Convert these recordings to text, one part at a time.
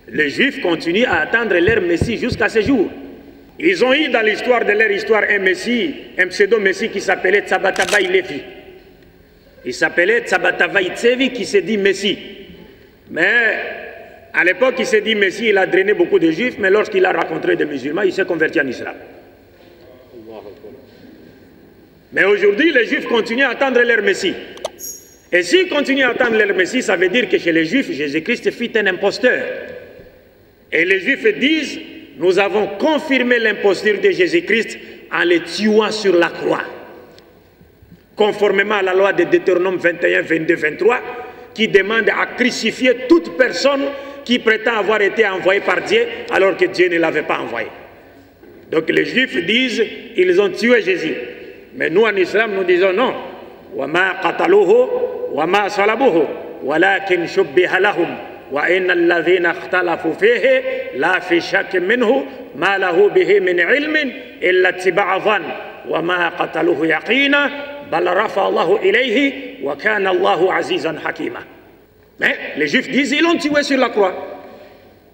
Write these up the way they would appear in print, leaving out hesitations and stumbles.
Les Juifs continuent à attendre leur Messie jusqu'à ce jour. Ils ont eu dans l'histoire de leur histoire un Messie, un pseudo-Messie qui s'appelait Tabatabai Levi. Il s'appelait Tabatabai Tsevi qui s'est dit Messie. Mais à l'époque, il s'est dit Messie, il a drainé beaucoup de Juifs, mais lorsqu'il a rencontré des musulmans, il s'est converti en islam. Mais aujourd'hui, les Juifs continuent à attendre leur Messie. Et s'ils continuent à attendre leur Messie, ça veut dire que chez les Juifs, Jésus-Christ fut un imposteur. Et les Juifs disent, nous avons confirmé l'imposture de Jésus-Christ en le tuant sur la croix. Conformément à la loi de Deutéronome 21, 22, 23, qui demande à crucifier toute personne qui prétend avoir été envoyée par Dieu alors que Dieu ne l'avait pas envoyé. Donc les Juifs disent, ils ont tué Jésus. Mais nous en islam, nous disons non. وَمَا قَتَلُوهُ وَمَا صَلَبُوهُ وَلَكِنْ شُبِّهَ لَهُمْ وَإِنَّ الَّذِينَ اخْتَلَفُوا فِيهِ لَا فِي شَكٍّ مِّنْهُ مَا لَهُ بِهِ مِنْ عِلْمٍ إِلَّا اتِّبَاعَ الظَّنِّ وَمَا قَتَلُوهُ يَقِينًا بَلْ رَفَعَ اللَّهُ إِلَيْهِ وَكَانَ اللَّهُ عَزِيزًا حَكِيمًا. Mais les Juifs disent, ils l'ont tué sur la croix.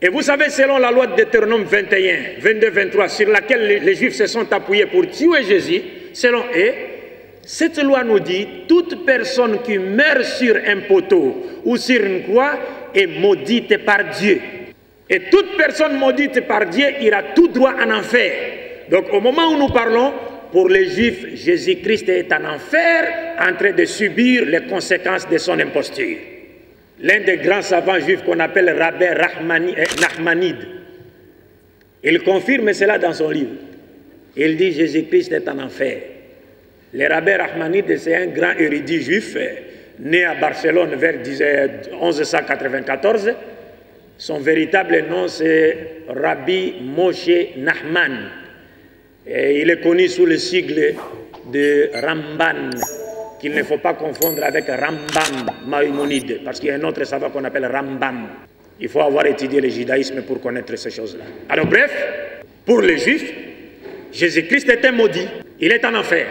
Et vous savez, selon la loi de Deutéronome 21, 22, 23, sur laquelle les Juifs se sont appuyés pour tuer Jésus, selon eux, cette loi nous dit, toute personne qui meurt sur un poteau ou sur une croix est maudite par Dieu. Et toute personne maudite par Dieu ira tout droit en enfer. Donc au moment où nous parlons, pour les Juifs, Jésus-Christ est en enfer, en train de subir les conséquences de son imposture. L'un des grands savants juifs qu'on appelle Rabbi Nachmanide, il confirme cela dans son livre. Il dit Jésus-Christ est en enfer. Le Rabbi Nachmanide, c'est un grand érudit juif, né à Barcelone vers 1194. Son véritable nom, c'est Rabbi Moshe Nachman. Et il est connu sous le sigle de Ramban, qu'il ne faut pas confondre avec Rambam Maïmonide, parce qu'il y a un autre savant qu'on appelle Rambam. Il faut avoir étudié le judaïsme pour connaître ces choses-là. Alors bref, pour les Juifs, Jésus-Christ est un maudit, il est en enfer.